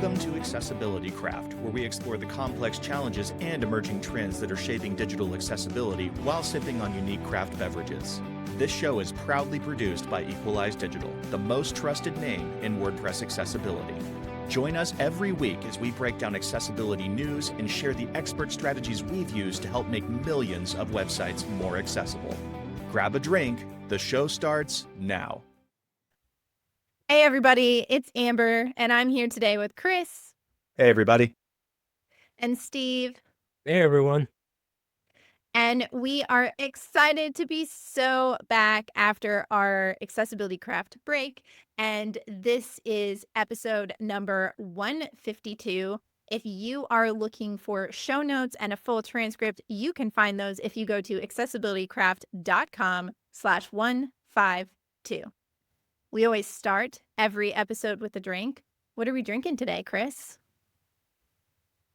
Welcome to Accessibility Craft, where we explore the complex challenges and emerging trends that are shaping digital accessibility while sipping on unique craft beverages. This show is proudly produced by Equalize Digital, the most trusted name in WordPress accessibility. Join us every week as we break down accessibility news and share the expert strategies we've used to help make millions of websites more accessible. Grab a drink. The show starts now. Hey everybody, it's Amber, and I'm here today with Chris. Hey everybody. And Steve. Hey everyone. And we are excited to be so back after our Accessibility Craft break. And this is episode number 152. If you are looking for show notes and a full transcript, you can find those if you go to accessibilitycraft.com/152. We always start every episode with a drink. What are we drinking today, Chris?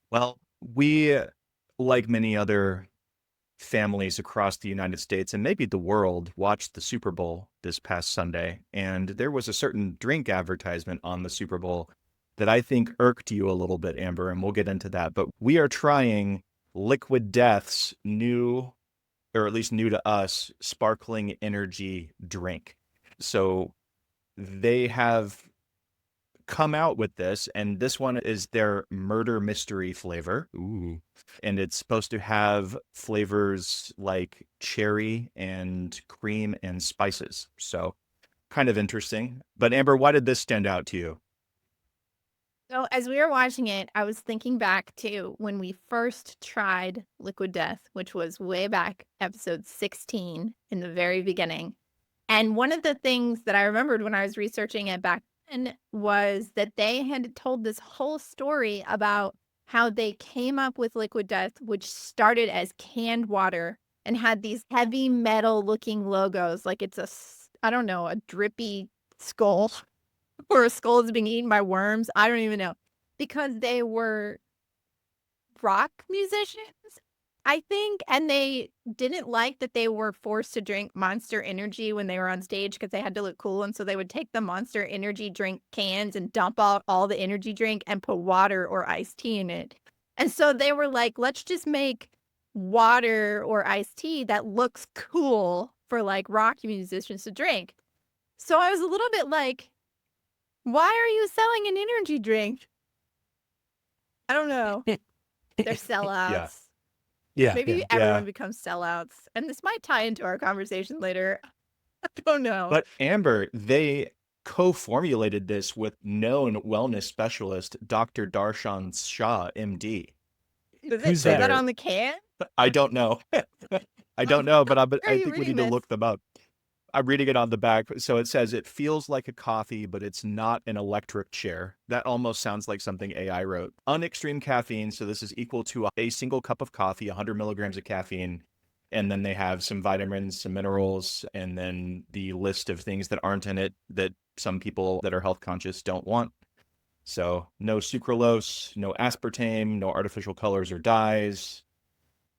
Well, we, like many other families across the United States and maybe the world, watched the Super Bowl this past Sunday. And there was a certain drink advertisement on the Super Bowl that I think irked you a little bit, Amber, and we'll get into that. But we are trying Liquid Death's new, or at least new to us, sparkling energy drink. So they have come out with this, and this one is their murder mystery flavor. Ooh. And it's supposed to have flavors like cherry and cream and spices. So kind of interesting. But Amber, why did this stand out to you? So as we were watching it, I was thinking back to when we first tried Liquid Death, which was way back episode 16 in the very beginning. And one of the things that I remembered when I was researching it back then was that they had told this whole story about how they came up with Liquid Death, which started as canned water and had these heavy metal looking logos. Like it's a drippy skull or a skull is being eaten by worms. I don't even know, because they were rock musicians, I think, and they didn't like that they were forced to drink Monster Energy when they were on stage because they had to look cool, and so they would take the Monster Energy drink cans and dump out all the energy drink and put water or iced tea in it. And so they were like, let's just make water or iced tea that looks cool for like rock musicians to drink. So I was a little bit like, why are you selling an energy drink? I don't know. They're sellouts. Yeah. Maybe everyone becomes sellouts. And this might tie into our conversation later. I don't know. But Amber, they co-formulated this with known wellness specialist, Dr. Darshan Shah, MD. Does it say that on the can? I don't know. I don't know, but I you think we reading need to this? look them up. I'm reading it on the back. So it says it feels like a coffee, but it's not an electric chair. That almost sounds like something AI wrote. Unextreme caffeine. So this is equal to a single cup of coffee, 100 milligrams of caffeine. And then they have some vitamins, some minerals, and then the list of things that aren't in it that some people that are health conscious don't want. So no sucralose, no aspartame, no artificial colors or dyes.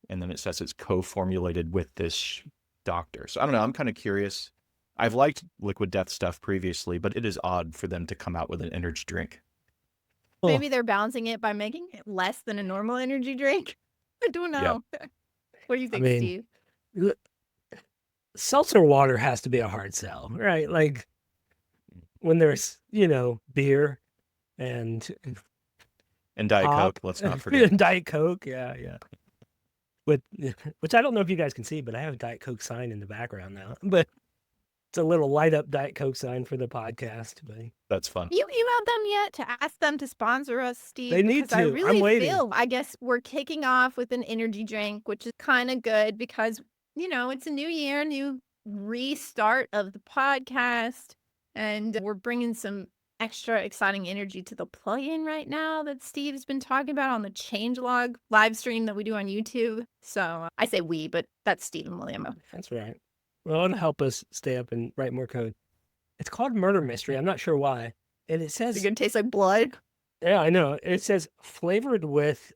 And then it says it's co-formulated with this doctor. So I don't know. I'm kind of curious. I've liked Liquid Death stuff previously, but it is odd for them to come out with an energy drink. Maybe they're balancing it by making it less than a normal energy drink. I don't know. Yep. What do you think, Steve? Seltzer water has to be a hard sell, right? Like when there's, beer and Diet pop, Coke, let's not forget. Diet Coke, yeah. Which I don't know if you guys can see, but I have a Diet Coke sign in the background now. But it's a little light up Diet Coke sign for the podcast. But that's fun. You emailed them yet to ask them to sponsor us, Steve? They need to. I really I'm waiting. I guess we're kicking off with an energy drink, which is kind of good because, it's a new year, new restart of the podcast. And we're bringing some extra exciting energy to the plugin right now that Steve's been talking about on the changelog live stream that we do on YouTube. So I say we, but that's Steve and William. That's right. Well, it'll help us stay up and write more code. It's called Murder Mystery. I'm not sure why. And it says... It's going to taste like blood? Yeah, I know. It says flavored with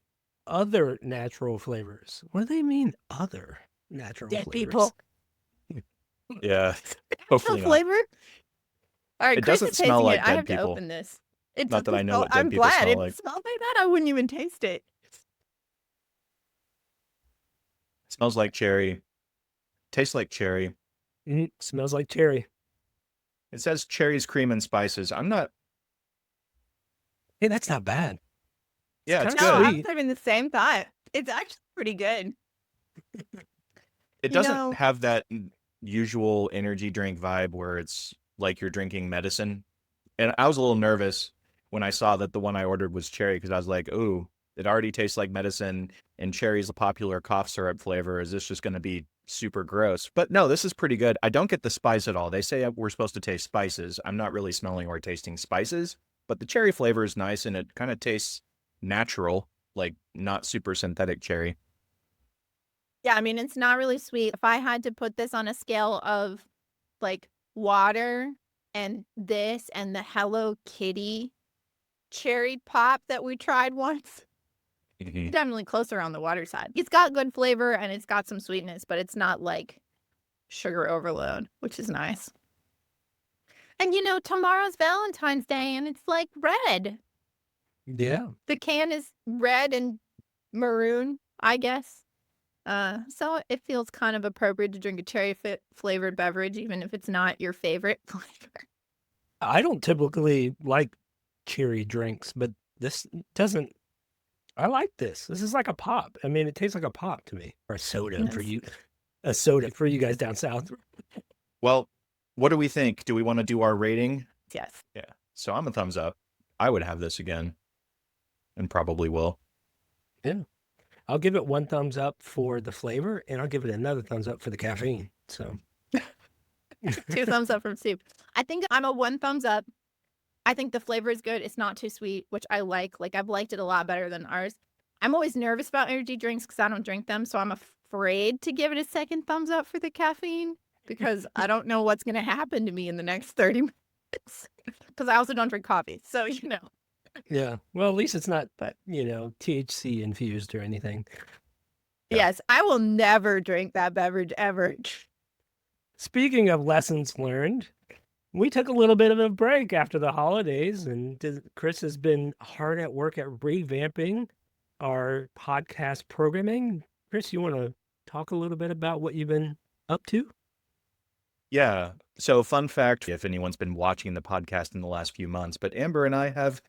other natural flavors. What do they mean, other natural Dead flavors? people. Yeah. Hopefully flavor? All right, it Chris doesn't is smell tasting like it. I dead have people. to open this. It Not that I doesn't know smell. what dead I'm people glad smell it like. smells like that. I wouldn't even taste it. It smells like cherry. Tastes like cherry. Smells like cherry. It says cherries, cream, and spices. I'm not. Hey, that's not bad. It's Yeah, it's kind of No, I was good. sweet. having the same thought. It's actually pretty good. It You doesn't know, have that usual energy drink vibe where it's like you're drinking medicine. And I was a little nervous when I saw that the one I ordered was cherry because I was like, "Ooh, it already tastes like medicine, and cherry's a popular cough syrup flavor. Is this just going to be super gross?" But no, this is pretty good. I don't get the spice at all. They say we're supposed to taste spices. I'm not really smelling or tasting spices, but the cherry flavor is nice and it kind of tastes natural, like not super synthetic cherry. yeah, I mean, it's not really sweet. If I had to put this on a scale of like water and this and the Hello Kitty cherry pop that we tried once, Mhm. definitely closer on the water side. It's got good flavor and it's got some sweetness, but it's not like sugar overload, which is nice. And tomorrow's Valentine's Day and it's like red. Yeah. The can is red and maroon, I guess. So it feels kind of appropriate to drink a cherry flavored beverage, even if it's not your favorite flavor. I don't typically like cherry drinks, but this doesn't. I like this. This is like a pop. I mean, it tastes like a pop to me, or a soda for Yes. you. A soda for you guys down south. Well, what do we think? Do we want to do our rating? Yes. Yeah. So I'm a thumbs up. I would have this again and probably will. Yeah. I'll give it one thumbs up for the flavor, and I'll give it another thumbs up for the caffeine. So 2 thumbs up from Soup. I think I'm a 1 thumbs up. I think the flavor is good. It's not too sweet, which I like. Like, I've liked it a lot better than ours. I'm always nervous about energy drinks because I don't drink them, so I'm afraid to give it a second thumbs up for the caffeine because I don't know what's going to happen to me in the next 30 minutes because I also don't drink coffee. So, yeah. Well, at least it's not, but THC infused or anything. Yeah. yes, I will never drink that beverage ever. Speaking of lessons learned, we took a little bit of a break after the holidays, and Chris has been hard at work at revamping our podcast programming. Chris, you want to talk a little bit about what you've been up to? Yeah. So, fun fact if anyone's been watching the podcast in the last few months, but Amber and I have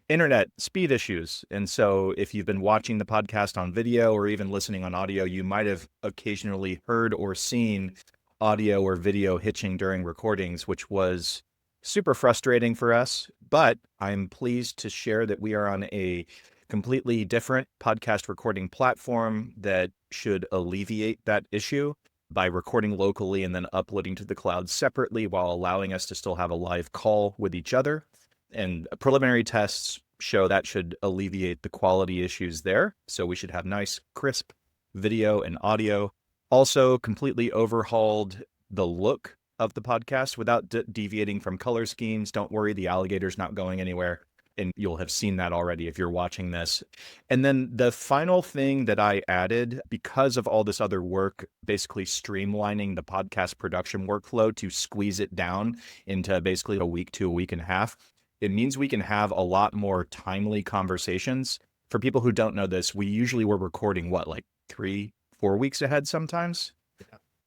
internet speed issues. And so, if you've been watching the podcast on video or even listening on audio, you might have occasionally heard or seen audio or video hitching during recordings, which was super frustrating for us. But I'm pleased to share that we are on a completely different podcast recording platform that should alleviate that issue by recording locally and then uploading to the cloud separately while allowing us to still have a live call with each other. And preliminary tests show that should alleviate the quality issues there. So we should have nice, crisp video and audio. Also, completely overhauled the look of the podcast without deviating from color schemes. Don't worry, the alligator's not going anywhere. And you'll have seen that already if you're watching this. And then the final thing that I added, because of all this other work, basically streamlining the podcast production workflow to squeeze it down into basically a week to a week and a half, it means we can have a lot more timely conversations. For people who don't know this, we usually were recording like 3-4 weeks ahead sometimes.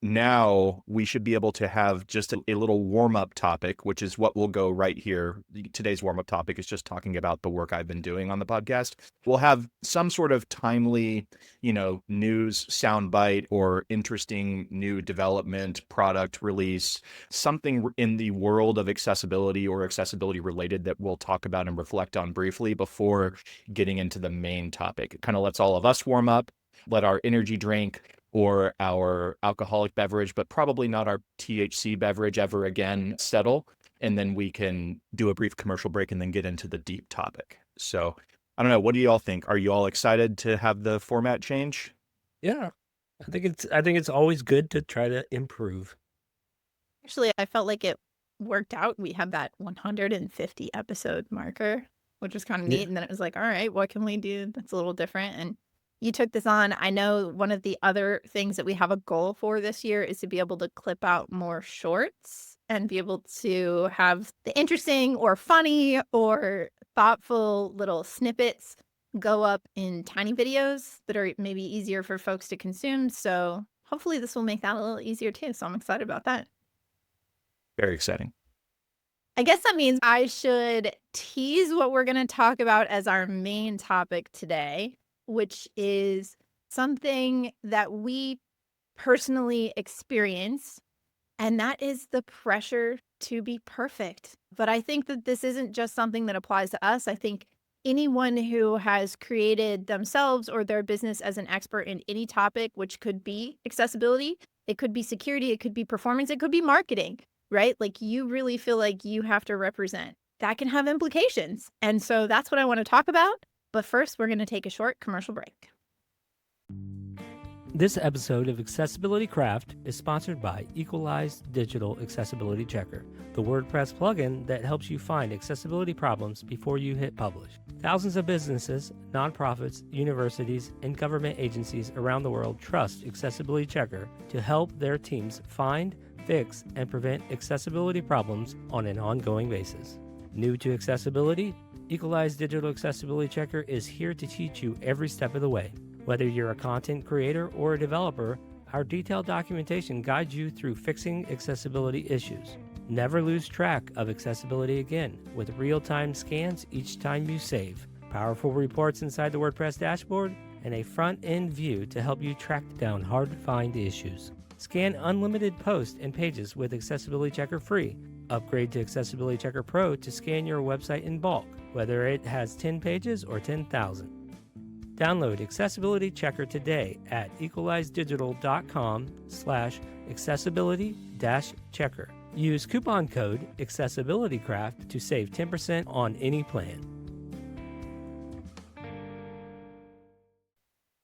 Now we should be able to have just a little warm-up topic, which is what will go right here. Today's warm-up topic is just talking about the work I've been doing on the podcast. We'll have some sort of timely, news soundbite or interesting new development, product release, something in the world of accessibility or accessibility related that we'll talk about and reflect on briefly before getting into the main topic. It kind of lets all of us warm up, let our energy drink or our alcoholic beverage, but probably not our THC beverage ever again, settle. And then we can do a brief commercial break and then get into the deep topic. So I don't know. What do you all think? Are you all excited to have the format change? Yeah. I think it's always good to try to improve. Actually, I felt like it worked out. We had that 150 episode marker, which was kind of neat. Yeah. And then it was like, all right, what can we do that's a little different? And you took this on. I know one of the other things that we have a goal for this year is to be able to clip out more shorts and be able to have the interesting or funny or thoughtful little snippets go up in tiny videos that are maybe easier for folks to consume. So hopefully this will make that a little easier too. So I'm excited about that. Very exciting. I guess that means I should tease what we're going to talk about as our main topic today, which is something that we personally experience, and that is the pressure to be perfect. But I think that this isn't just something that applies to us. I think anyone who has created themselves or their business as an expert in any topic, which could be accessibility, it could be security, it could be performance, it could be marketing, right? Like you really feel like you have to represent. That can have implications. And so that's what I want to talk about. But first, we're going to take a short commercial break. This episode of Accessibility Craft is sponsored by Equalized Digital Accessibility Checker, the WordPress plugin that helps you find accessibility problems before you hit publish. Thousands of businesses, nonprofits, universities, and government agencies around the world trust Accessibility Checker to help their teams find, fix, and prevent accessibility problems on an ongoing basis. New to accessibility, Equalized Digital Accessibility Checker is here to teach you every step of the way. Whether you're a content creator or a developer, our detailed documentation guides you through fixing accessibility issues. Never lose track of accessibility again with real-time scans each time you save, powerful reports inside the WordPress dashboard, and a front-end view to help you track down hard-to-find issues. Scan unlimited posts and pages with Accessibility Checker free. Upgrade to Accessibility Checker Pro to scan your website in bulk, whether it has 10 pages or 10,000. Download Accessibility Checker today at equalizeddigital.com/accessibility-checker. Use coupon code AccessibilityCraft to save 10% on any plan.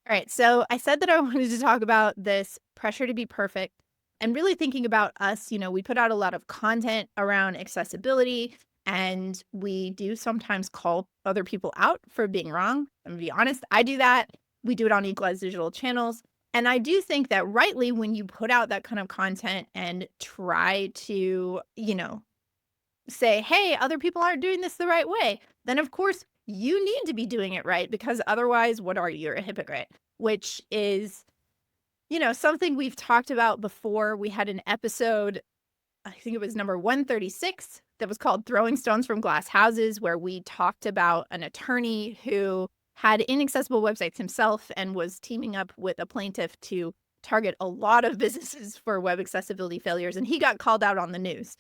All right, so I said that I wanted to talk about this pressure to be perfect and really thinking about us. We put out a lot of content around accessibility, and we do sometimes call other people out for being wrong. I'm gonna be honest, I do that. We do it on Equalized Digital channels. And I do think that rightly, when you put out that kind of content and try to, say, hey, other people aren't doing this the right way, then of course you need to be doing it right, because otherwise, what are you? You're a hypocrite, which is, something we've talked about before. We had an episode, I think it was number 136, that was called Throwing Stones from Glass Houses, where we talked about an attorney who had inaccessible websites himself and was teaming up with a plaintiff to target a lot of businesses for web accessibility failures. And he got called out on the news.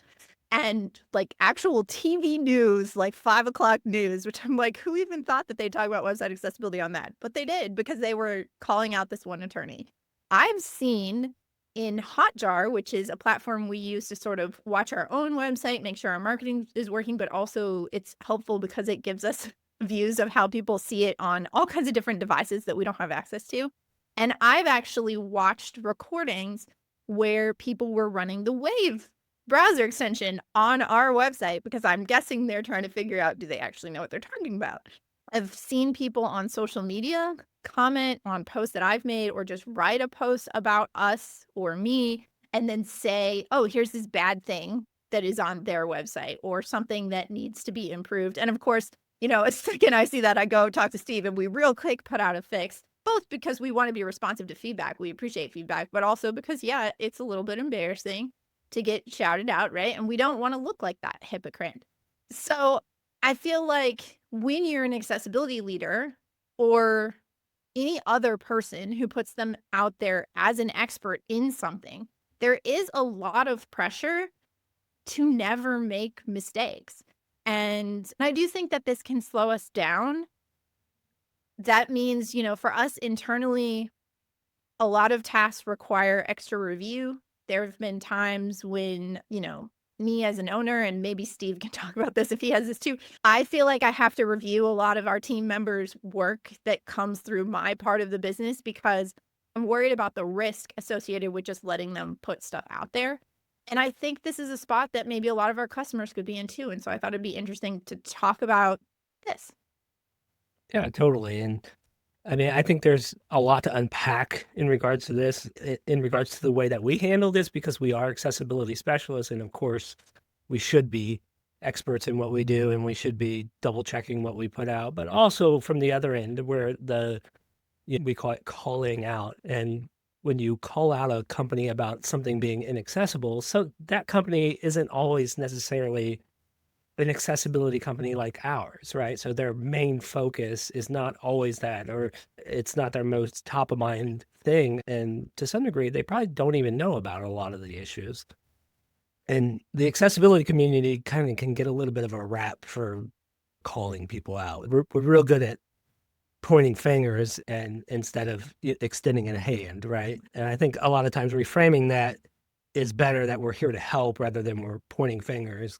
And like actual TV news, like 5 o'clock news, which I'm like, who even thought that they'd talk about website accessibility on that? But they did, because they were calling out this one attorney. I've seen in Hotjar, which is a platform we use to sort of watch our own website, make sure our marketing is working, but also it's helpful because it gives us views of how people see it on all kinds of different devices that we don't have access to. And I've actually watched recordings where people were running the Wave browser extension on our website, because I'm guessing they're trying to figure out, do they actually know what they're talking about? I've seen people on social media comment on posts that I've made, or just write a post about us or me and then say, oh, here's this bad thing that is on their website, or something that needs to be improved. And of course, as second I see that, I go talk to Steve and we real quick put out a fix, both because we want to be responsive to feedback. We appreciate feedback, but also because, yeah, it's a little bit embarrassing to get shouted out, right? And we don't want to look like that hypocrite. So I feel like when you're an accessibility leader or any other person who puts them out there as an expert in something, there is a lot of pressure to never make mistakes. And I do think that this can slow us down. That means, for us internally, a lot of tasks require extra review. There have been times when, me as an owner, and maybe Steve can talk about this if he has this too, I feel like I have to review a lot of our team members' work that comes through my part of the business, because I'm worried about the risk associated with just letting them put stuff out there. And I think this is a spot that maybe a lot of our customers could be in too. And so I thought it'd be interesting to talk about this. Yeah, totally. And I mean, I think there's a lot to unpack in regards to this, in regards to the way that we handle this, because we are accessibility specialists. And of course, we should be experts in what we do and we should be double checking what we put out, but also from the other end where we call it calling out. And when you call out a company about something being inaccessible, so that company isn't always necessarily an accessibility company like ours, right? So their main focus is not always that, or it's not their most top of mind thing. And to some degree, they probably don't even know about a lot of the issues. And the accessibility community kind of can get a little bit of a rap for calling people out. We're real good at pointing fingers and instead of extending a hand, right? And I think a lot of times reframing that is better, that we're here to help rather than we're pointing fingers.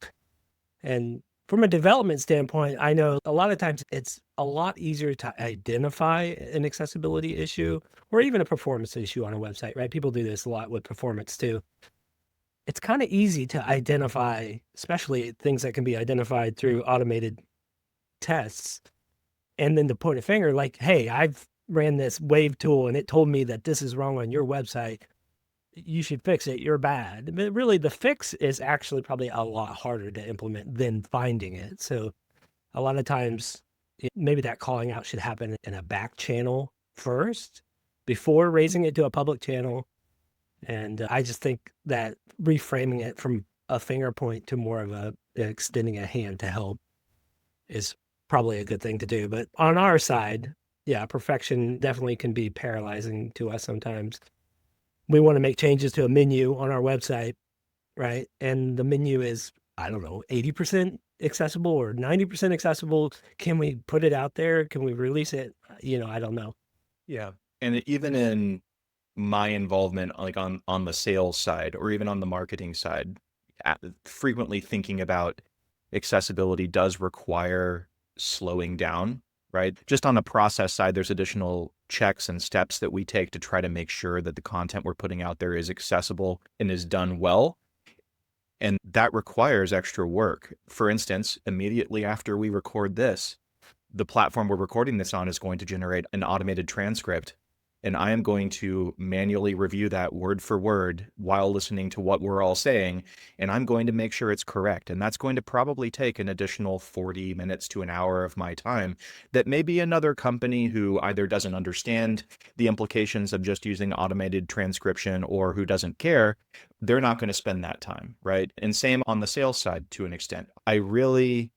And from a development standpoint, I know a lot of times it's a lot easier to identify an accessibility issue or even a performance issue on a website, right? People do this a lot with performance too. It's kind of easy to identify, especially things that can be identified through automated tests. And then to point a finger like, hey, I've ran this wave tool and it told me that this is wrong on your website. You should fix it. You're bad. But really, the fix is actually probably a lot harder to implement than finding it. So a lot of times, maybe that calling out should happen in a back channel first before raising it to a public channel. And I just think that reframing it from a finger point to more of a extending a hand to help is probably a good thing to do. But on our side, yeah, perfection definitely can be paralyzing to us sometimes. We want to make changes to a menu on our website, right? And the menu is, I don't know, 80% accessible or 90% accessible. Can we put it out there? Can we release it? I don't know. Yeah. And even in my involvement, like on the sales side or even on the marketing side, frequently thinking about accessibility does require slowing down, right? Just on the process side, there's additional checks and steps that we take to try to make sure that the content we're putting out there is accessible and is done well. And that requires extra work. For instance, immediately after we record this, the platform we're recording this on is going to generate an automated transcript. And I am going to manually review that word for word while listening to what we're all saying. And I'm going to make sure it's correct. And that's going to probably take an additional 40 minutes to an hour of my time that maybe another company who either doesn't understand the implications of just using automated transcription or who doesn't care, they're not going to spend that time, right? And same on the sales side to an extent. I really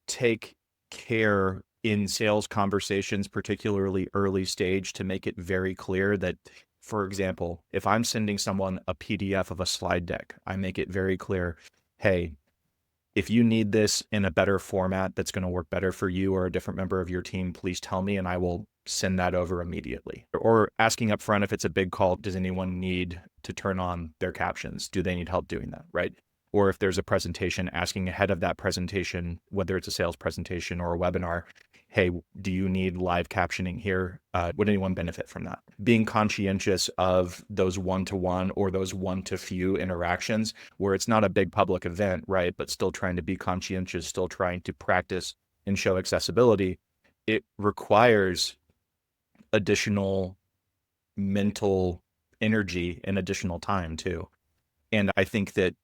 take care in sales conversations, particularly early stage, to make it very clear that, for example, if I'm sending someone a PDF of a slide deck, I make it very clear, hey, if you need this in a better format that's going to work better for you or a different member of your team, please tell me and I will send that over immediately. Or asking up front if it's a big call, does anyone need to turn on their captions? Do they need help doing that, right? Or if there's a presentation, asking ahead of that presentation, whether it's a sales presentation or a webinar, hey, do you need live captioning here? Would anyone benefit from that? Being conscientious of those one-to-one or those one-to-few interactions where it's not a big public event, right? But still trying to be conscientious, still trying to practice and show accessibility. It requires additional mental energy and additional time too. And I think that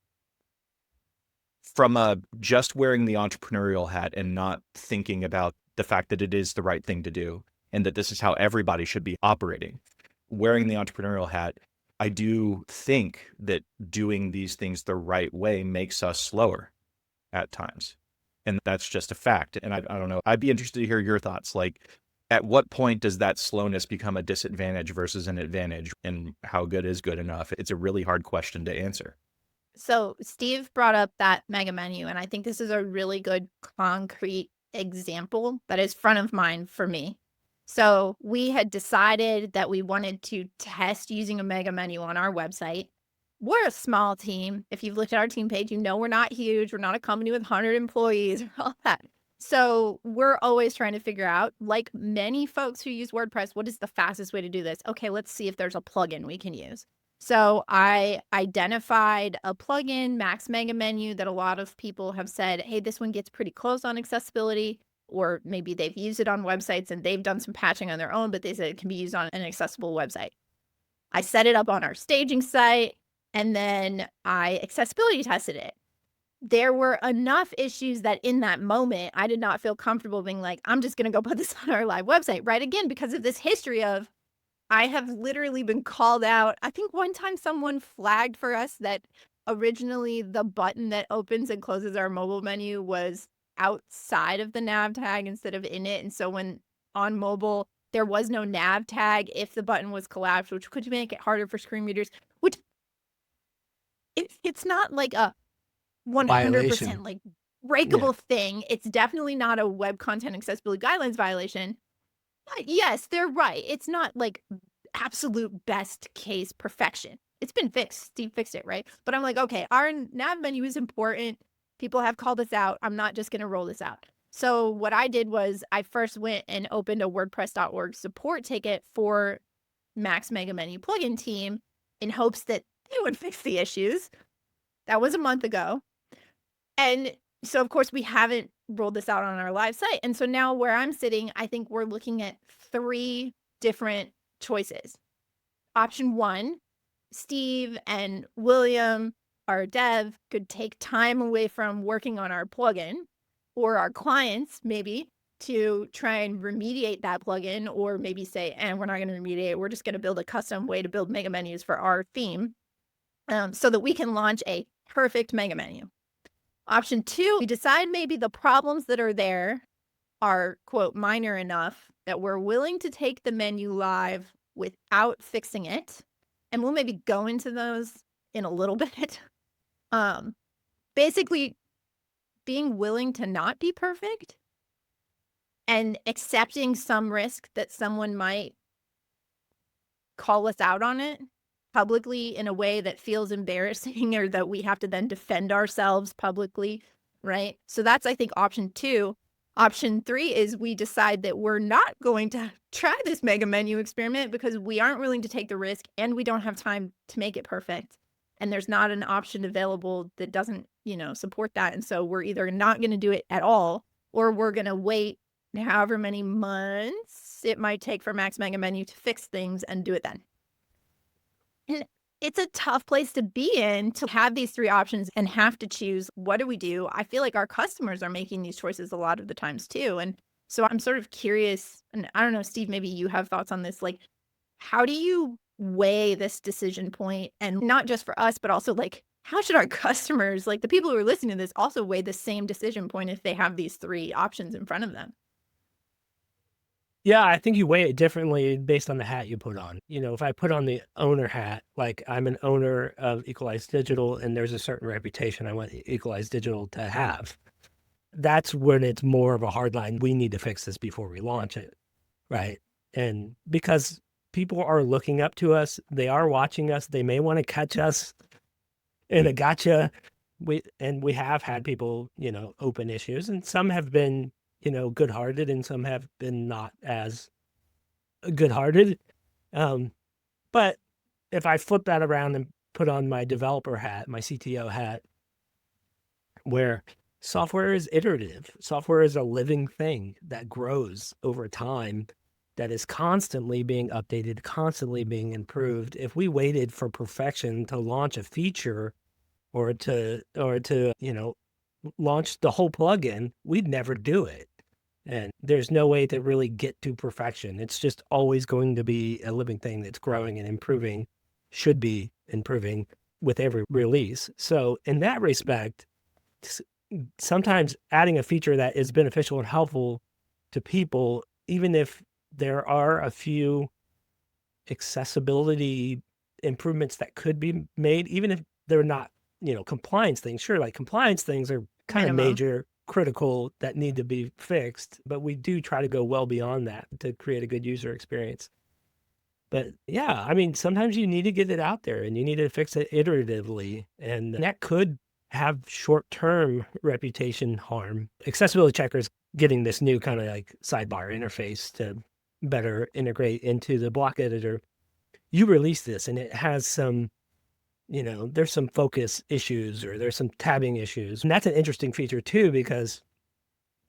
from just wearing the entrepreneurial hat and not thinking about the fact that it is the right thing to do and that this is how everybody should be operating, wearing the entrepreneurial hat, I do think that doing these things the right way makes us slower at times. And that's just a fact. And I don't know, I'd be interested to hear your thoughts. Like, at what point does that slowness become a disadvantage versus an advantage? And how good is good enough? It's a really hard question to answer. So Steve brought up that mega menu, and I think this is a really good concrete example that is front of mind for me. So we had decided that we wanted to test using a mega menu on our website. We're a small team. If you've looked at our team page, you know we're not huge. We're not a company with 100 employees or all that. So we're always trying to figure out, like many folks who use WordPress, what is the fastest way to do this? Okay, let's see if there's a plugin we can use. So I identified a plugin, Max Mega Menu, that a lot of people have said, hey, this one gets pretty close on accessibility, or maybe they've used it on websites and they've done some patching on their own, but they said it can be used on an accessible website. I set it up on our staging site, and then I accessibility tested it. there were enough issues that in that moment, I did not feel comfortable being like, I'm just going to go put this on our live website, right? Again, because of this history of I have literally been called out. I think one time someone flagged for us that originally the button that opens and closes our mobile menu was outside of the nav tag instead of in it. And so when on mobile, there was no nav tag if the button was collapsed, which could make it harder for screen readers, which it's not like a 100% Violation. like Yeah. breakable thing. It's definitely not a web content accessibility guidelines violation. But yes, they're right. It's not like absolute best case perfection. It's been fixed. Steve fixed it, right? But I'm like, okay, our nav menu is important. People have called us out. I'm not just going to roll this out. So what I did was I first went and opened a WordPress.org support ticket for Max Mega Menu plugin team in hopes that they would fix the issues. That was a month ago. And so, of course, we haven't rolled this out on our live site. And so now where I'm sitting, I think we're looking at 3 different choices. Option 1, Steve and William, our dev, could take time away from working on our plugin, or our clients maybe, to try and remediate that plugin, or maybe say, we're not going to remediate, we're just going to build a custom way to build mega menus for our theme, so that we can launch a perfect mega menu. Option 2, we decide maybe the problems that are there are, quote, minor enough that we're willing to take the menu live without fixing it. And we'll maybe go into those in a little bit. Basically, being willing to not be perfect and accepting some risk that someone might call us out on it publicly in a way that feels embarrassing or that we have to then defend ourselves publicly, right? So that's, I think, option 2. Option 3 is we decide that we're not going to try this mega menu experiment because we aren't willing to take the risk and we don't have time to make it perfect. And there's not an option available that doesn't, support that. And so we're either not going to do it at all, or we're going to wait however many months it might take for Max Mega Menu to fix things and do it then. And it's a tough place to be in, to have these 3 options and have to choose, what do we do? I feel like our customers are making these choices a lot of the times too. And so I'm sort of curious, and I don't know, Steve, maybe you have thoughts on this. Like, how do you weigh this decision point? And not just for us, but also like, how should our customers, like the people who are listening to this, also weigh the same decision point if they have these 3 options in front of them? Yeah, I think you weigh it differently based on the hat you put on. If I put on the owner hat, like I'm an owner of Equalized Digital and there's a certain reputation I want Equalized Digital to have, that's when it's more of a hard line. We need to fix this before we launch it, right? And because people are looking up to us, they are watching us, they may want to catch us in a gotcha. We have had people, open issues, and some have been, good-hearted, and some have been not as good-hearted. But if I flip that around and put on my developer hat, my CTO hat, where software is iterative, software is a living thing that grows over time, that is constantly being updated, constantly being improved. If we waited for perfection to launch a feature or to launch the whole plugin, we'd never do it. And there's no way to really get to perfection. It's just always going to be a living thing that's growing and improving, should be improving with every release. So in that respect, sometimes adding a feature that is beneficial and helpful to people, even if there are a few accessibility improvements that could be made, even if they're not, compliance things. Sure, like compliance things are kind of major, critical, that need to be fixed, but we do try to go well beyond that to create a good user experience. But yeah, I mean, sometimes you need to get it out there and you need to fix it iteratively, and that could have short-term reputation harm. Accessibility Checker's getting this new kind of like sidebar interface to better integrate into the block editor. You release this and it has some, there's some focus issues or there's some tabbing issues. And that's an interesting feature too, because,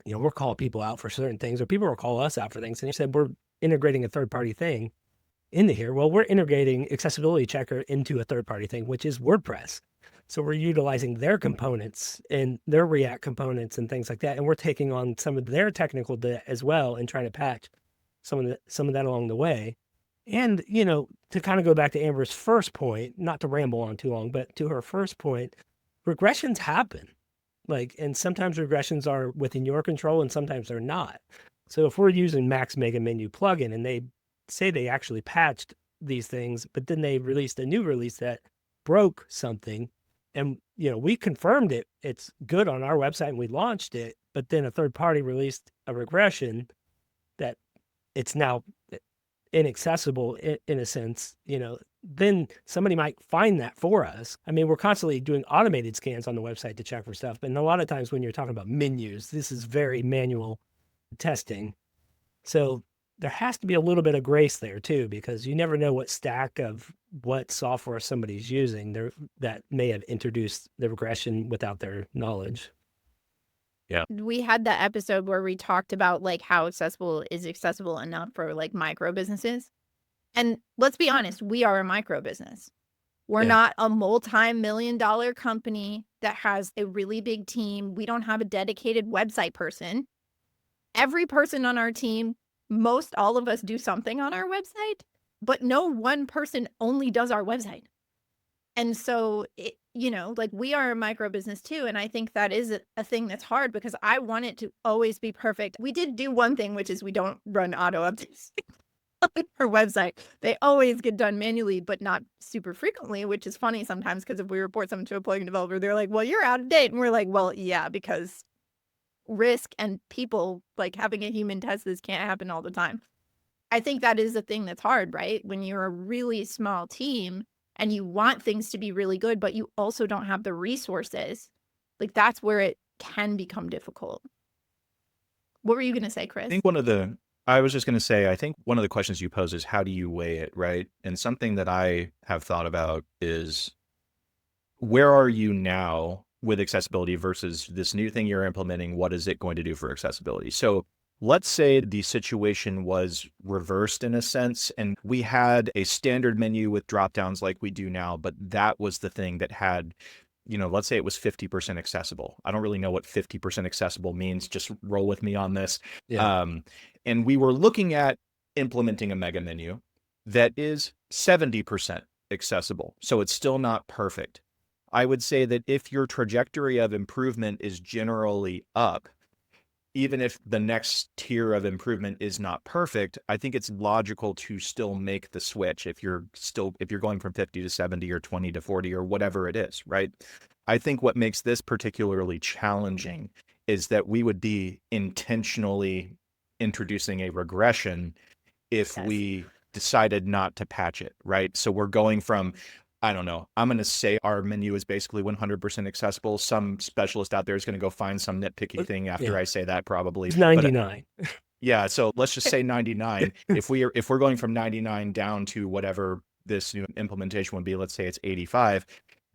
we'll call people out for certain things, or people will call us out for things. And you said, we're integrating a third-party thing into here. Well, we're integrating Accessibility Checker into a third-party thing, which is WordPress. So we're utilizing their components and their React components and things like that. And we're taking on some of their technical debt as well and trying to patch some of that along the way. And, to kind of go back to Amber's first point, not to ramble on too long, but to her first point, regressions happen. And sometimes regressions are within your control and sometimes they're not. So if we're using Max Mega Menu plugin and they say they actually patched these things, but then they released a new release that broke something, and we confirmed it's good on our website and we launched it, but then a third party released a regression that it's now inaccessible in a sense, then somebody might find that for us. I mean, we're constantly doing automated scans on the website to check for stuff, but a lot of times when you're talking about menus, this is very manual testing. So there has to be a little bit of grace there too, because you never know what stack of what software somebody's using there that may have introduced the regression without their knowledge. Yeah. We had that episode where we talked about how accessible is accessible enough for micro businesses. And let's be honest, we are a micro business. We're not a multi-million-dollar company that has a really big team. We don't have a dedicated website person. Every person on our team, most all of us do something on our website, but no one person only does our website. And so, we are a micro business too. And I think that is a thing that's hard because I want it to always be perfect. We did do one thing, which is we don't run auto updates on our website. They always get done manually, but not super frequently, which is funny sometimes because if we report something to a plugin developer, they're like, well, you're out of date. And we're like, well, yeah, because risk and people having a human test this can't happen all the time. I think that is a thing that's hard, right? When you're a really small team and you want things to be really good, but you also don't have the resources, that's where it can become difficult. What were you going to say, Chris? I was just going to say, I think one of the questions you pose is how do you weigh it, right? And something that I have thought about is where are you now with accessibility versus this new thing you're implementing? What is it going to do for accessibility? So let's say the situation was reversed in a sense, and we had a standard menu with dropdowns like we do now, but that was the thing that had, let's say it was 50% accessible. I don't really know what 50% accessible means. Just roll with me on this. Yeah. And we were looking at implementing a mega menu that is 70% accessible. So it's still not perfect. I would say that if your trajectory of improvement is generally up, even if the next tier of improvement is not perfect, I think it's logical to still make the switch if you're going from 50 to 70 or 20 to 40 or whatever it is, right? I think what makes this particularly challenging is that we would be intentionally introducing a regression if we decided not to patch it, right? So we're going from, I don't know, I'm going to say our menu is basically 100% accessible. Some specialist out there is going to go find some nitpicky thing after I say that probably. It's 99. Yeah, so let's just say 99. If we're going from 99 down to whatever this new implementation would be, let's say it's 85,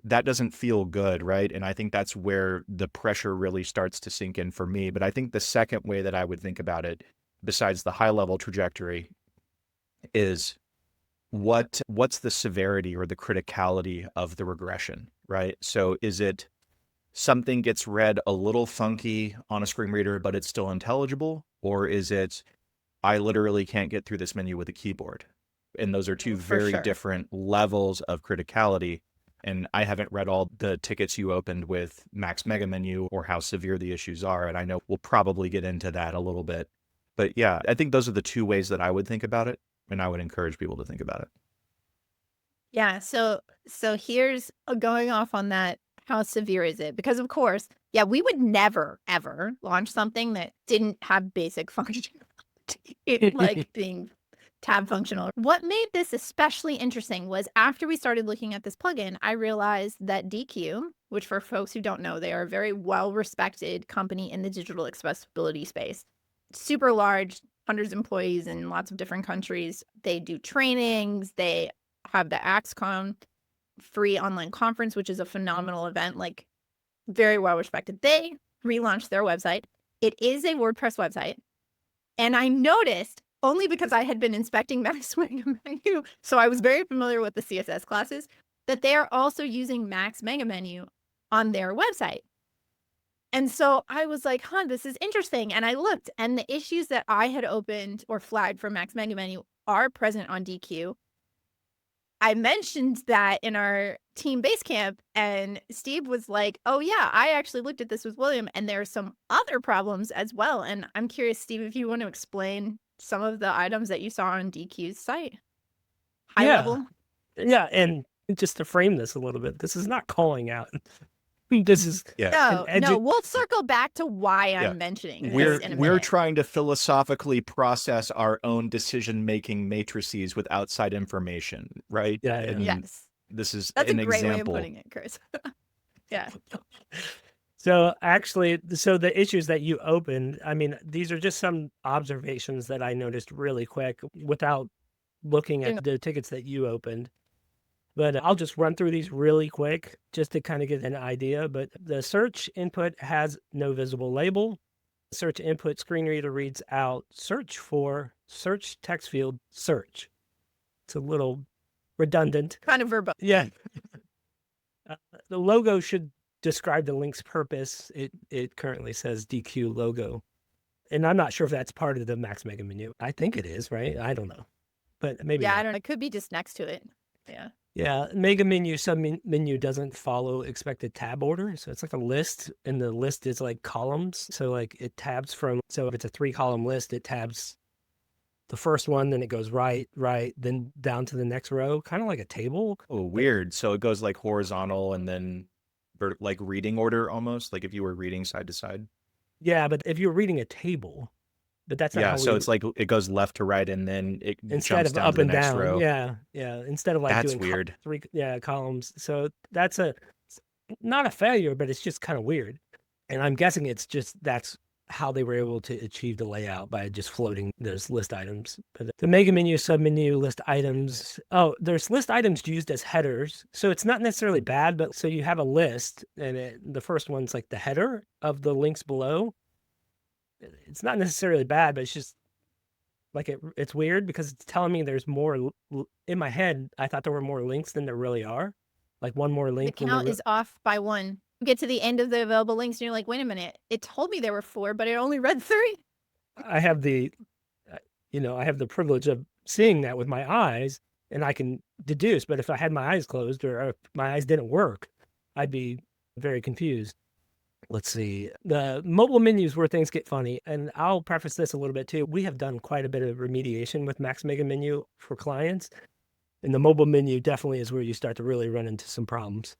that doesn't feel good, right? And I think that's where the pressure really starts to sink in for me. But I think the second way that I would think about it, besides the high level trajectory, is what's the severity or the criticality of the regression, right? So is it something gets read a little funky on a screen reader, but it's still intelligible? Or is it, I literally can't get through this menu with a keyboard? And those are two very different levels of criticality. And I haven't read all the tickets you opened with Max Mega Menu or how severe the issues are. And I know we'll probably get into that a little bit. But yeah, I think those are the two ways that I would think about it. And I would encourage people to think about it. Yeah. So here's going off on that. How severe is it? Because of course, we would never, ever launch something that didn't have basic functionality, like being tab functional. What made this especially interesting was after we started looking at this plugin, I realized that DQ, which for folks who don't know, they are a very well-respected company in the digital accessibility space. Super large, hundreds of employees in lots of different countries. They do trainings. They have the AXCON free online conference, which is a phenomenal event, very well respected. They relaunched their website. It is a WordPress website. And I noticed, only because I had been inspecting Max Mega Menu, so I was very familiar with the CSS classes. that they are also using Max Mega Menu on their website. And so I was like, this is interesting. And I looked, and the issues that I had opened or flagged for Max Mega Menu are present on DQ. I mentioned that in our team base camp, and Steve was like, oh yeah, I actually looked at this with William, and there are some other problems as well. And I'm curious, Steve, if you want to explain some of the items that you saw on DQ's site. High level. Yeah, and just to frame this a little bit, this is not calling out. This is no, we'll circle back to why I'm mentioning this in a minute. We're trying to philosophically process our own decision-making matrices with outside information, right? Yeah. Yes. This is That's an a great example. way of putting it, Chris. Yeah. So actually, the issues that you opened, I mean, these are just some observations that I noticed really quick without looking at the tickets that you opened. But I'll just run through these really quick just to kind of get an idea. But the search input has no visible label. Search input screen reader reads out search for search text field search. It's a little redundant. Kind of verbose. Yeah. The logo should describe the link's purpose. It currently says DQ logo. And I'm not sure if that's part of the Max Mega Menu. I think it is, right? I don't know. But maybe Yeah, not. I don't know. It could be just next to it. Yeah. Yeah, Mega Menu submenu doesn't follow expected tab order. So it's like a list, and the list is like columns. So like it tabs from, so if it's a 3-column list, it tabs the first one, then it goes right, then down to the next row, kind of like a table. Oh, weird. So it goes like horizontal and then like reading order almost, like if you were reading side to side. Yeah, but if you're reading a table, but that's not how so it's like it goes left to right and then it instead jumps of down up to the and next down. row. Yeah. Instead of like That's doing weird. 3 columns. So that's not a failure, but it's just kind of weird. And I'm guessing it's just that's how they were able to achieve the layout by just floating those list items. But the Mega Menu, submenu, list items. Oh, there's list items used as headers. So it's not necessarily bad, but so you have a list, and the first one's like the header of the links below. It's not necessarily bad, but it's just like it's weird because it's telling me there's more. In my head, I thought there were more links than there really are. Like one more link. The count is off by 1. You get to the end of the available links and you're like, wait a minute. It told me there were 4, but it only read 3. I have the privilege of seeing that with my eyes, and I can deduce. But if I had my eyes closed or if my eyes didn't work, I'd be very confused. Let's see. The mobile menus where things get funny. And I'll preface this a little bit too. We have done quite a bit of remediation with Max Mega Menu for clients. And the mobile menu definitely is where you start to really run into some problems.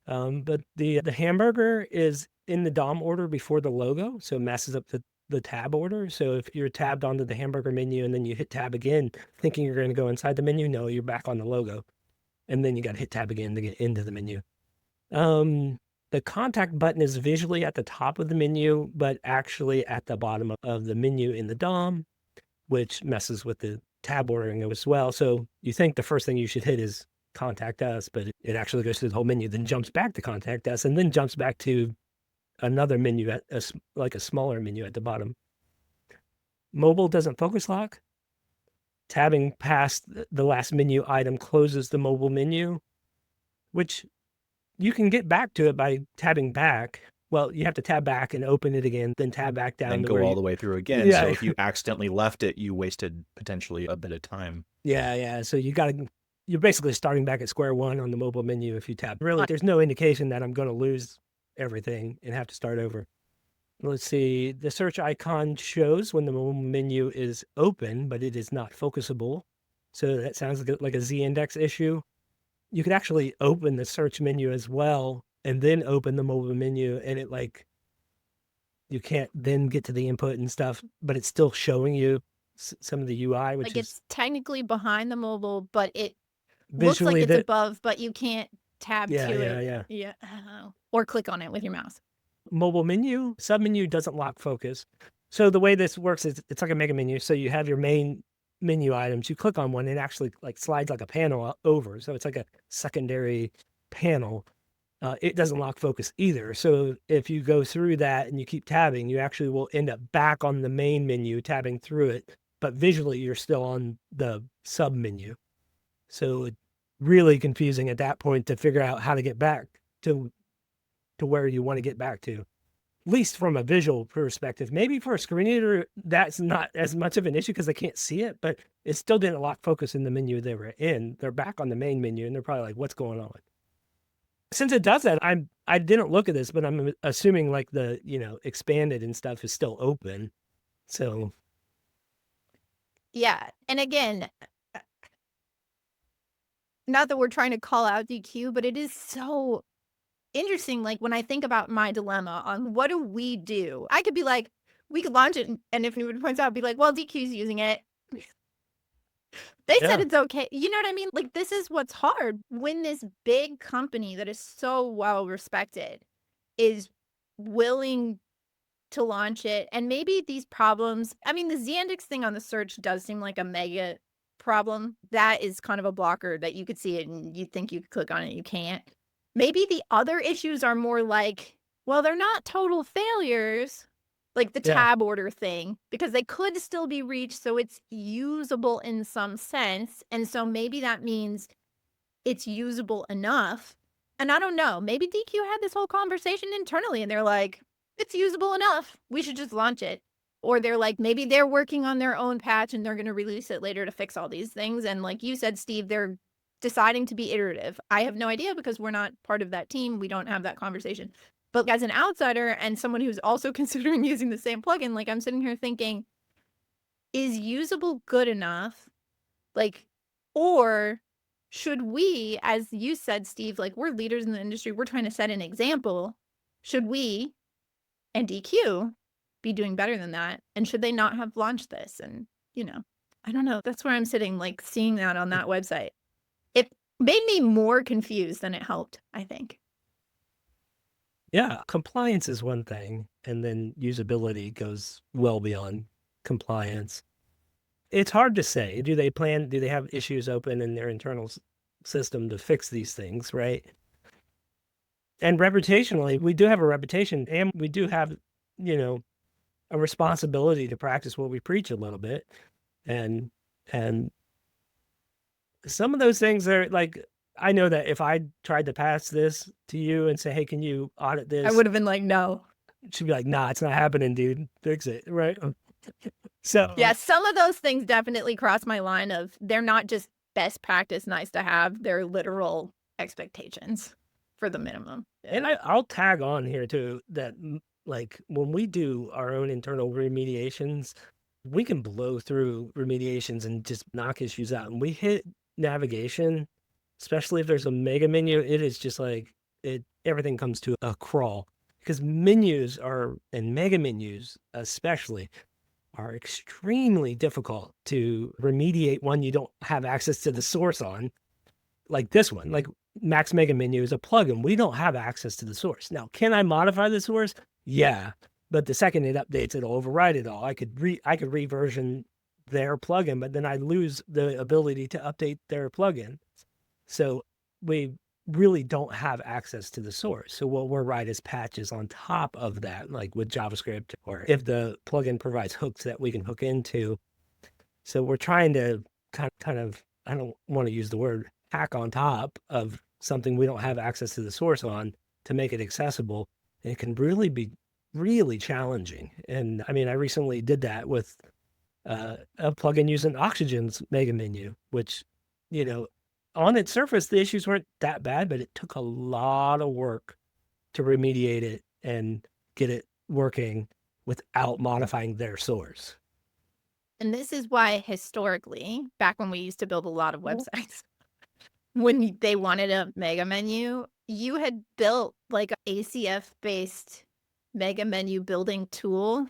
But the hamburger is in the DOM order before the logo. So it messes up the tab order. So if you're tabbed onto the hamburger menu and then you hit tab again, thinking you're going to go inside the menu, no, you're back on the logo. And then you got to hit tab again to get into the menu. The contact button is visually at the top of the menu, but actually at the bottom of the menu in the DOM, which messes with the tab ordering as well. So you think the first thing you should hit is contact us, but it actually goes through the whole menu, then jumps back to contact us, and then jumps back to another menu at like a smaller menu at the bottom. Mobile doesn't focus lock. Tabbing past the last menu item closes the mobile menu, which you can get back to it by tabbing back. Well, you have to tab back and open it again, then tab back down. And go all the way through again. Yeah. So if you accidentally left it, you wasted potentially a bit of time. Yeah. So you're basically starting back at square one on the mobile menu if you tab. Really, there's no indication that I'm going to lose everything and have to start over. Let's see. The search icon shows when the mobile menu is open, but it is not focusable. So that sounds like a Z-index issue. You could actually open the search menu as well and then open the mobile menu, and you can't then get to the input and stuff, but it's still showing you some of the UI, which like it's technically behind the mobile, but it visually looks like it's above, but you can't tab to it. Yeah. Or click on it with your mouse. Mobile menu, submenu doesn't lock focus. So the way this works is it's like a mega menu. So you have your main menu items, you click on one, and it actually like slides like a panel over. So it's like a secondary panel. It doesn't lock focus either. So if you go through that and you keep tabbing, you actually will end up back on the main menu, tabbing through it. But visually, you're still on the sub menu. So really confusing at that point to figure out how to get back to where you want to get back to. At least from a visual perspective. Maybe for a screen reader, that's not as much of an issue because they can't see it, but it still didn't lock focus in the menu they were in. They're back on the main menu and they're probably like, what's going on? Since it does that, I didn't look at this, but I'm assuming like the, expanded and stuff is still open. So Yeah. And again, not that we're trying to call out DQ, but it is so interesting. Like when I think about my dilemma on what do we do, I could be like, we could launch it, and if anyone points out, be like, well, DQ's using it. They said Yeah. it's okay. You know what I mean? Like, this is what's hard when this big company that is so well respected is willing to launch it. And maybe these problems, I mean, the Xandix thing on the search does seem like a mega problem. That is kind of a blocker that you could see it and you think you could click on it, you can't. Maybe the other issues are more like, well, they're not total failures, like the Yeah. tab order thing, because they could still be reached, so it's usable in some sense. And so maybe that means it's usable enough. And I don't know, maybe DQ had this whole conversation internally and they're like, it's usable enough, we should just launch it. Or they're like, maybe they're working on their own patch and they're going to release it later to fix all these things. And like you said, Steve, they're deciding to be iterative. I have no idea because we're not part of that team. We don't have that conversation. But as an outsider and someone who's also considering using the same plugin, like I'm sitting here thinking, is usable good enough? Like, or should we, as you said, Steve, like we're leaders in the industry, we're trying to set an example. Should we and DQ be doing better than that? And should they not have launched this? And, I don't know. That's where I'm sitting, like seeing that on that website. It made me more confused than it helped, I think. Yeah. Compliance is one thing. And then usability goes well beyond compliance. It's hard to say. Do they have issues open in their internal system to fix these things, right? And reputationally, we do have a reputation and we do have, a responsibility to practice what we preach a little bit. And some of those things are like, I know that if I tried to pass this to you and say, hey, can you audit this? I would have been like, no. She'd be like, nah, it's not happening, dude. Fix it, right? So yeah, some of those things definitely cross my line of they're not just best practice, nice to have, they're literal expectations for the minimum. And I'll tag on here too that like when we do our own internal remediations, we can blow through remediations and just knock issues out. And we hit navigation, especially if there's a mega menu, it is just like everything comes to a crawl because menus and mega menus especially are extremely difficult to remediate when you don't have access to the source on. Like this one, like Max Mega Menu is a plugin. We don't have access to the source. Now, can I modify the source? Yeah, but the second it updates, it'll override it all. I could reversion their plugin, but then I lose the ability to update their plugin. So we really don't have access to the source. So what we'll write is patches on top of that, like with JavaScript, or if the plugin provides hooks that we can hook into. So we're trying to kind of, I don't want to use the word hack on top of something we don't have access to the source on to make it accessible. And it can really be really challenging. And I mean, I recently did that with a plugin using Oxygen's mega menu, which, on its surface, the issues weren't that bad, but it took a lot of work to remediate it and get it working without modifying their source. And this is why historically, back when we used to build a lot of websites, when they wanted a mega menu, you had built like an ACF-based mega menu building tool.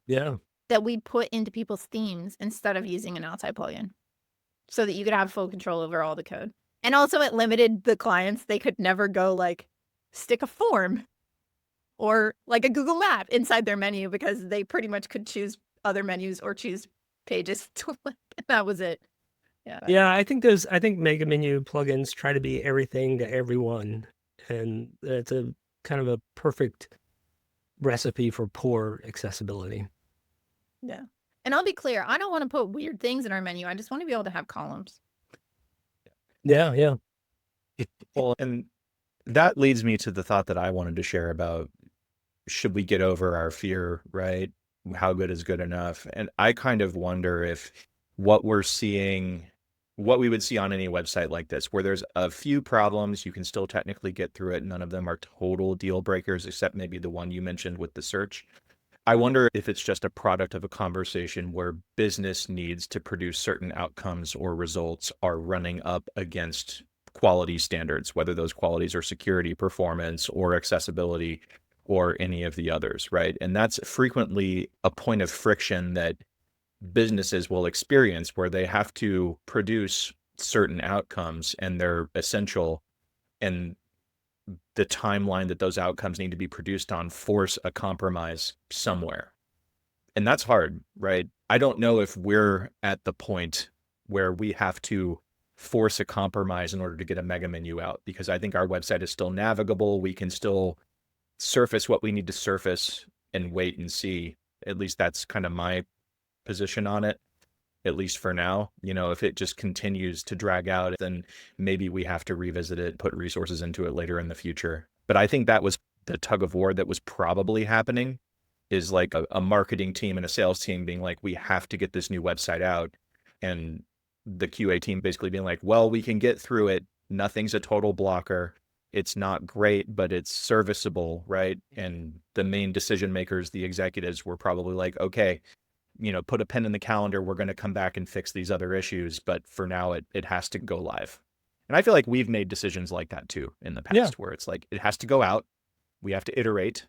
Yeah. That we put into people's themes instead of using an outside plugin so that you could have full control over all the code. And also it limited the clients. They could never go like stick a form or like a Google map inside their menu because they pretty much could choose other menus or choose pages to flip. And that was it. Yeah, I think mega menu plugins try to be everything to everyone. And it's a kind of a perfect recipe for poor accessibility. Yeah. And I'll be clear, I don't want to put weird things in our menu. I just want to be able to have columns. Yeah. Well, and that leads me to the thought that I wanted to share about should we get over our fear, right? How good is good enough? And I kind of wonder if what we're seeing, what we would see on any website like this, where there's a few problems, you can still technically get through it. None of them are total deal breakers, except maybe the one you mentioned with the search. I wonder if it's just a product of a conversation where business needs to produce certain outcomes or results are running up against quality standards, whether those qualities are security, performance, or accessibility, or any of the others, right? And that's frequently a point of friction that businesses will experience where they have to produce certain outcomes and they're essential, and the timeline that those outcomes need to be produced on force a compromise somewhere. And that's hard, right? I don't know if we're at the point where we have to force a compromise in order to get a mega menu out, because I think our website is still navigable. We can still surface what we need to surface and wait and see. At least that's kind of my position on it, at least for now. If it just continues to drag out, then maybe we have to revisit it, put resources into it later in the future. But I think that was the tug of war that was probably happening, is like a marketing team and a sales team being like, we have to get this new website out. And the QA team basically being like, well, we can get through it. Nothing's a total blocker. It's not great, but it's serviceable, right? And the main decision makers, the executives, were probably like, okay, put a pen in the calendar. We're going to come back and fix these other issues. But for now, it has to go live. And I feel like we've made decisions like that too in the past, where it's like, it has to go out. We have to iterate.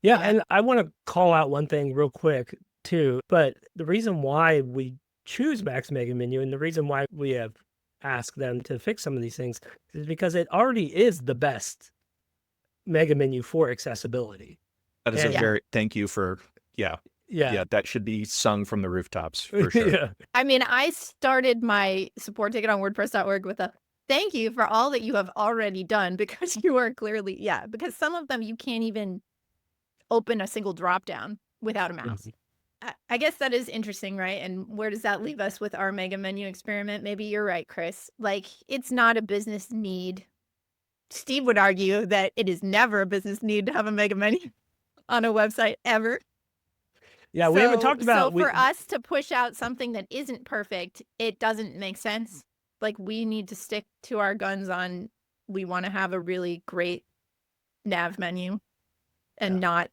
Yeah, and I want to call out one thing real quick too. But the reason why we choose Max Mega Menu and the reason why we have asked them to fix some of these things is because it already is the best mega menu for accessibility. That is thank you for, yeah, that should be sung from the rooftops for sure. Yeah. I mean, I started my support ticket on WordPress.org with a thank you for all that you have already done, because you are clearly, because some of them you can't even open a single drop down without a mouse. I guess that is interesting, right? And where does that leave us with our mega menu experiment? Maybe you're right, Chris. Like, it's not a business need. Steve would argue that it is never a business need to have a mega menu on a website ever. Yeah, we haven't talked about... So for us to push out something that isn't perfect, it doesn't make sense. Like, we need to stick to our guns on, we want to have a really great nav menu and not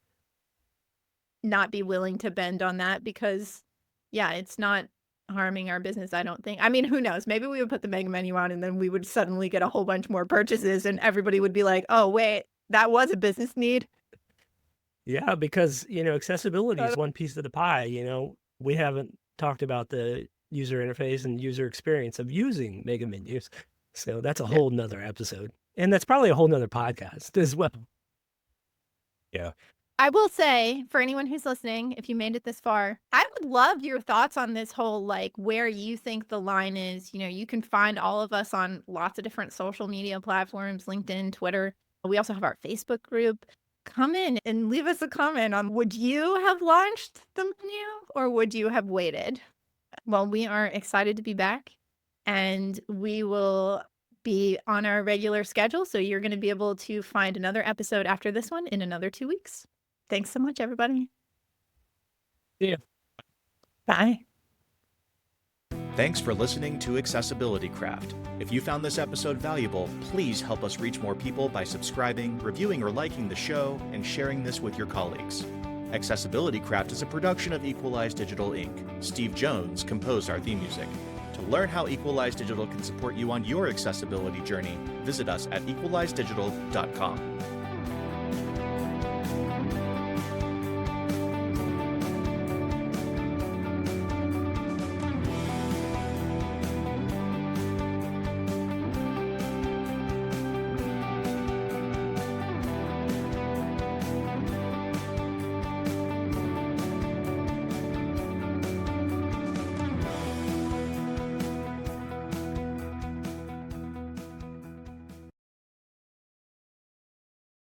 be willing to bend on that, because it's not harming our business, I don't think. I mean, who knows? Maybe we would put the mega menu on and then we would suddenly get a whole bunch more purchases and everybody would be like, oh, wait, that was a business need. Yeah, because, accessibility is one piece of the pie. We haven't talked about the user interface and user experience of using mega menus. So that's a whole nother episode. And that's probably a whole nother podcast as well. Yeah. I will say, for anyone who's listening, if you made it this far, I would love your thoughts on this whole, like, where you think the line is. You can find all of us on lots of different social media platforms, LinkedIn, Twitter. We also have our Facebook group. Come in and leave us a comment on, would you have launched the menu or would you have waited? Well, we are excited to be back, and we will be on our regular schedule. So you're going to be able to find another episode after this one in another 2 weeks. Thanks so much, everybody. Yeah. Bye. Thanks for listening to Accessibility Craft. If you found this episode valuable, please help us reach more people by subscribing, reviewing or liking the show, and sharing this with your colleagues. Accessibility Craft is a production of Equalize Digital Inc. Steve Jones composed our theme music. To learn how Equalize Digital can support you on your accessibility journey, visit us at equalizedigital.com.